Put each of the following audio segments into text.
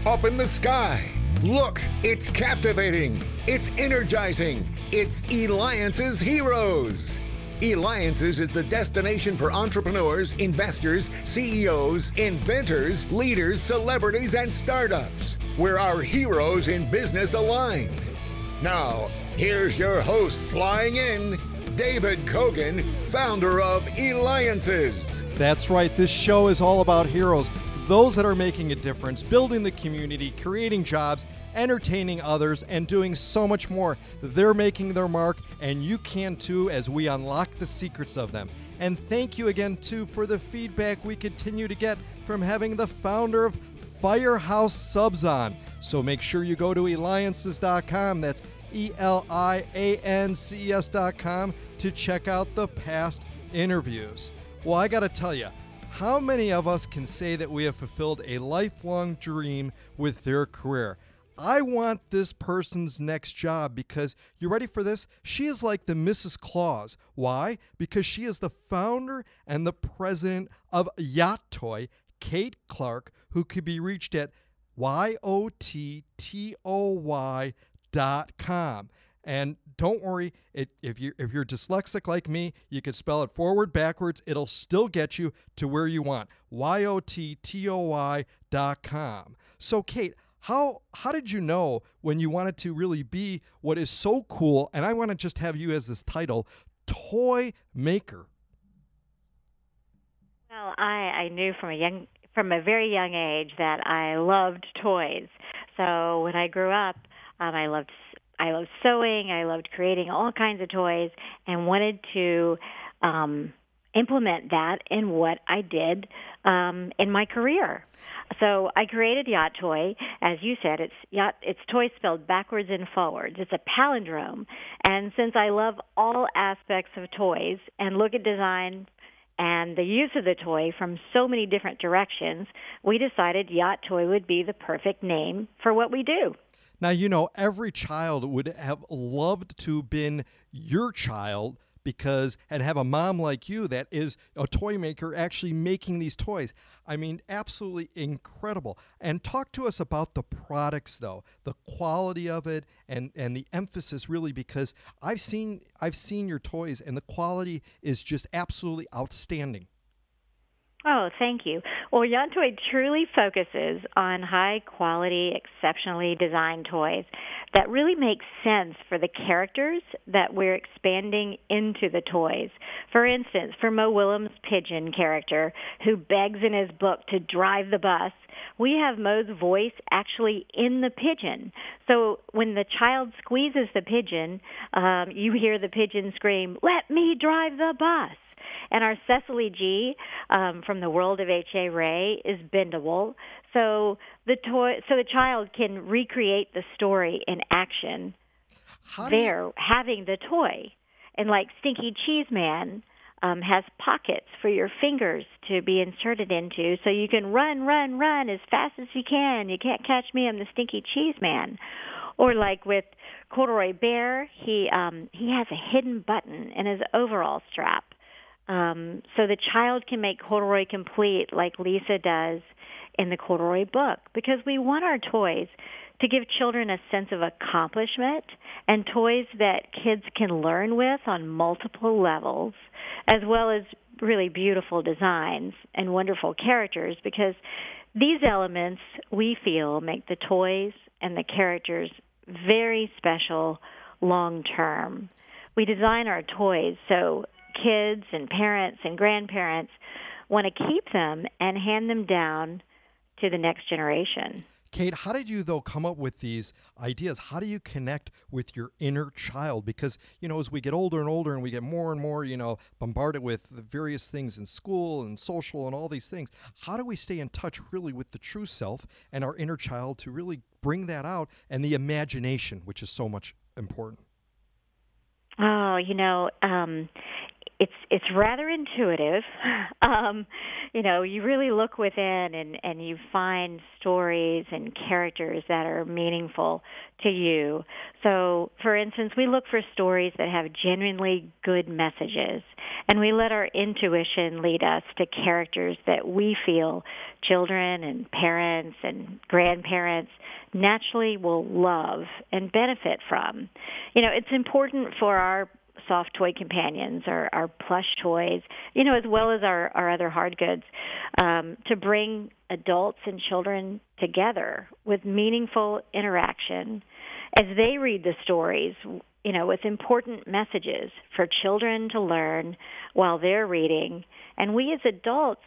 up in the sky. Look, it's captivating. It's energizing. It's Eliances Heroes. Eliances is the destination for entrepreneurs, investors, CEOs, inventors, leaders, celebrities, and startups, where our heroes in business align. Now, here's your host flying in, David Kogan, founder of Eliances. That's right. This show is all about heroes, those that are making a difference, building the community, creating jobs, entertaining others, and doing so much more. They're making their mark, and you can too as we unlock the secrets of them. And thank you again too for the feedback we continue to get from having the founder of Firehouse Subs on. So make sure you go to Eliances.com. That's Eliances.com to check out the past interviews. Well, I got to tell you, how many of us can say that we have fulfilled a lifelong dream with their career? I want this person's next job because, you ready for this? She is like the Mrs. Claus. Why? Because she is the founder and the president of YOTTOY, Kate Clark, who could be reached at YOTTOY.com. And don't worry, if you're dyslexic like me, you could spell it forward, backwards. It'll still get you to where you want. YOTTOY.com. So, Kate, how did you know when you wanted to really be what is so cool, and I want to just have you as this title, toy maker? Well, I knew from a very young age that I loved toys. So when I grew up, I loved sewing. I loved creating all kinds of toys, and wanted to implement that in what I did in my career. So I created YOTTOY. As you said, it's toy spelled backwards and forwards. It's a palindrome. And since I love all aspects of toys and look at design and the use of the toy from so many different directions, we decided YOTTOY would be the perfect name for what we do. Now, you know, every child would have loved to have been your child and have a mom like you that is a toy maker actually making these toys. I mean, absolutely incredible. And talk to us about the products, though, the quality of it and the emphasis, really, because I've seen your toys and the quality is just absolutely outstanding. Oh, thank you. Well, YOTTOY truly focuses on high-quality, exceptionally designed toys that really make sense for the characters that we're expanding into the toys. For instance, for Mo Willems' pigeon character, who begs in his book to drive the bus, we have Mo's voice actually in the pigeon. So when the child squeezes the pigeon, you hear the pigeon scream, "Let me drive the bus." And our Cecily G from the world of H.A. Ray is bendable, so the child can recreate the story in action. Having the toy, and like Stinky Cheese Man has pockets for your fingers to be inserted into, so you can run as fast as you can. You can't catch me, I'm the Stinky Cheese Man. Or like with Corduroy Bear, he has a hidden button in his overall strap. So the child can make corduroy complete like Lisa does in the corduroy book, because we want our toys to give children a sense of accomplishment and toys that kids can learn with on multiple levels, as well as really beautiful designs and wonderful characters, because these elements, we feel, make the toys and the characters very special long term. We design our toys so kids and parents and grandparents want to keep them and hand them down to the next generation. Kate, how did you, though, come up with these ideas? How do you connect with your inner child? Because, you know, as we get older and older and we get more and more, you know, bombarded with the various things in school and social and all these things, how do we stay in touch really with the true self and our inner child to really bring that out, and the imagination, which is so much important? Oh, you know, it's rather intuitive. You really look within and you find stories and characters that are meaningful to you. So, for instance, we look for stories that have genuinely good messages, and we let our intuition lead us to characters that we feel children and parents and grandparents naturally will love and benefit from. It's important for our soft toy companions, our plush toys, as well as our other hard goods, to bring adults and children together with meaningful interaction as they read the stories, with important messages for children to learn while they're reading, and we as adults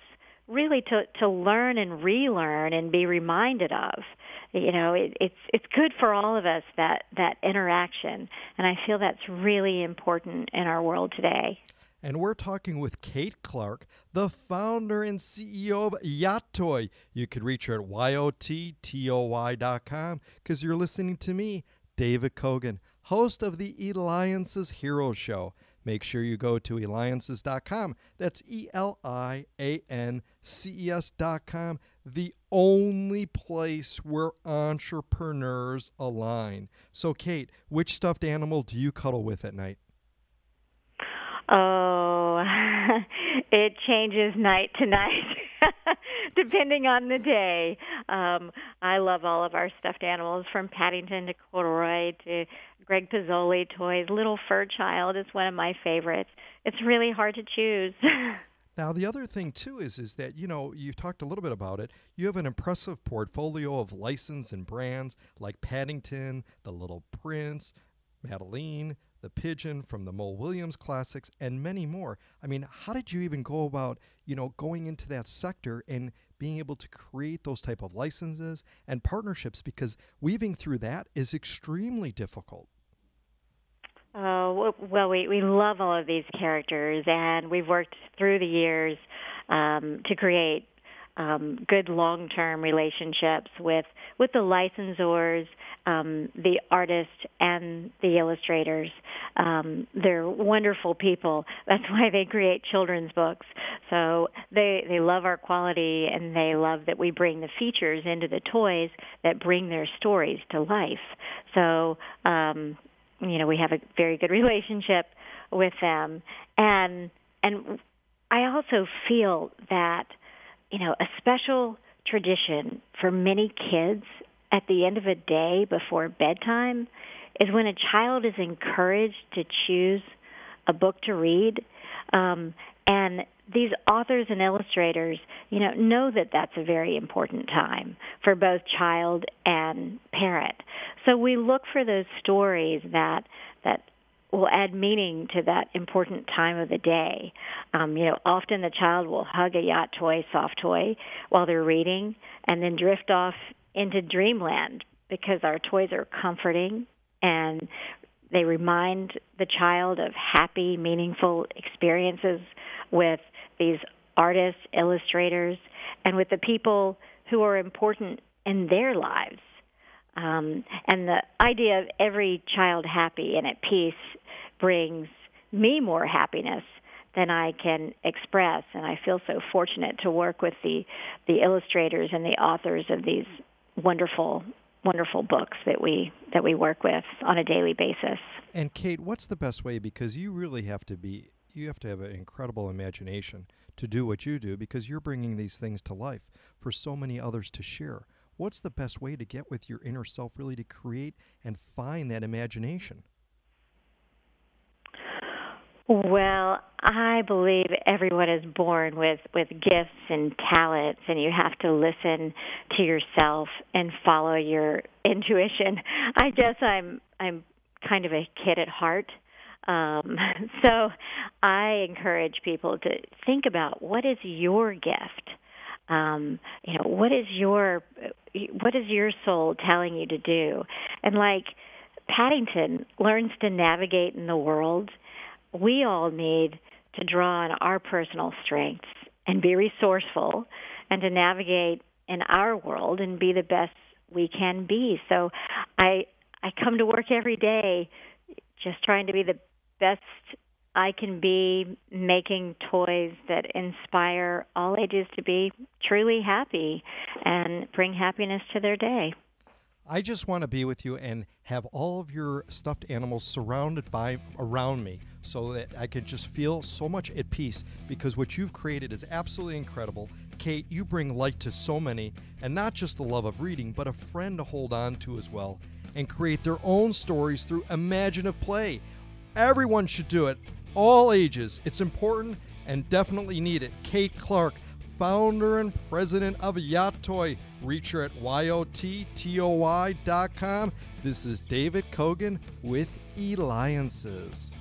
really to learn and relearn and be reminded of. It's good for all of us, that interaction, and I feel that's really important in our world today. And we're talking with Kate Clark, the founder and CEO of YOTTOY. You could reach her at YOTTOY.com because you're listening to me, David Kogan, host of the Eliances Hero Show. Make sure you go to Eliances.com. That's ELIANCES.com, the only place where entrepreneurs align. So, Kate, which stuffed animal do you cuddle with at night? Oh, it changes night to night, depending on the day. I love all of our stuffed animals, from Paddington to Corduroy to Greg Pizzoli toys. Little Fur Child is one of my favorites. It's really hard to choose. Now, the other thing, too, is that, you talked a little bit about it. You have an impressive portfolio of license and brands like Paddington, The Little Prince, Madeline, the Pigeon from the Mo Willems classics, and many more. I mean, how did you even go about, going into that sector and being able to create those type of licenses and partnerships? Because weaving through that is extremely difficult. Oh, well, we love all of these characters, and we've worked through the years to create good long-term relationships with the licensors, the artists, and the illustrators. They're wonderful people. That's why they create children's books. So they love our quality, and they love that we bring the features into the toys that bring their stories to life. So, we have a very good relationship with them. And I also feel that, a special tradition for many kids at the end of a day before bedtime is when a child is encouraged to choose a book to read. And these authors and illustrators, know that that's a very important time for both child and parent. So we look for those stories that will add meaning to that important time of the day. Often the child will hug a YOTTOY soft toy while they're reading and then drift off into dreamland because our toys are comforting and they remind the child of happy, meaningful experiences with these artists, illustrators, and with the people who are important in their lives. And the idea of every child happy and at peace brings me more happiness than I can express, and I feel so fortunate to work with the illustrators and the authors of these wonderful books that we work with on a daily basis. And Kate, what's the best way? Because you really have to have an incredible imagination to do what you do, because you're bringing these things to life for so many others to share. What's the best way to get with your inner self, really to create and find that imagination? Well, I believe everyone is born with gifts and talents, and you have to listen to yourself and follow your intuition. I guess I'm kind of a kid at heart. So I encourage people to think about, what is your gift? What is your soul telling you to do? And like Paddington learns to navigate in the world, we all need to draw on our personal strengths and be resourceful and to navigate in our world and be the best we can be. So I come to work every day just trying to be the best I can be making toys that inspire all ages to be truly happy and bring happiness to their day. I just want to be with you and have all of your stuffed animals surrounded by around me so that I could just feel so much at peace, because what you've created is absolutely incredible. Kate, you bring light to so many, and not just the love of reading, but a friend to hold on to as well, and create their own stories through imaginative play. Everyone should do it, all ages. It's important and definitely needed. Kate Clark, founder and president of YOTTOY. Reach her at YOTTOY.com. This is David Kogan with Eliances.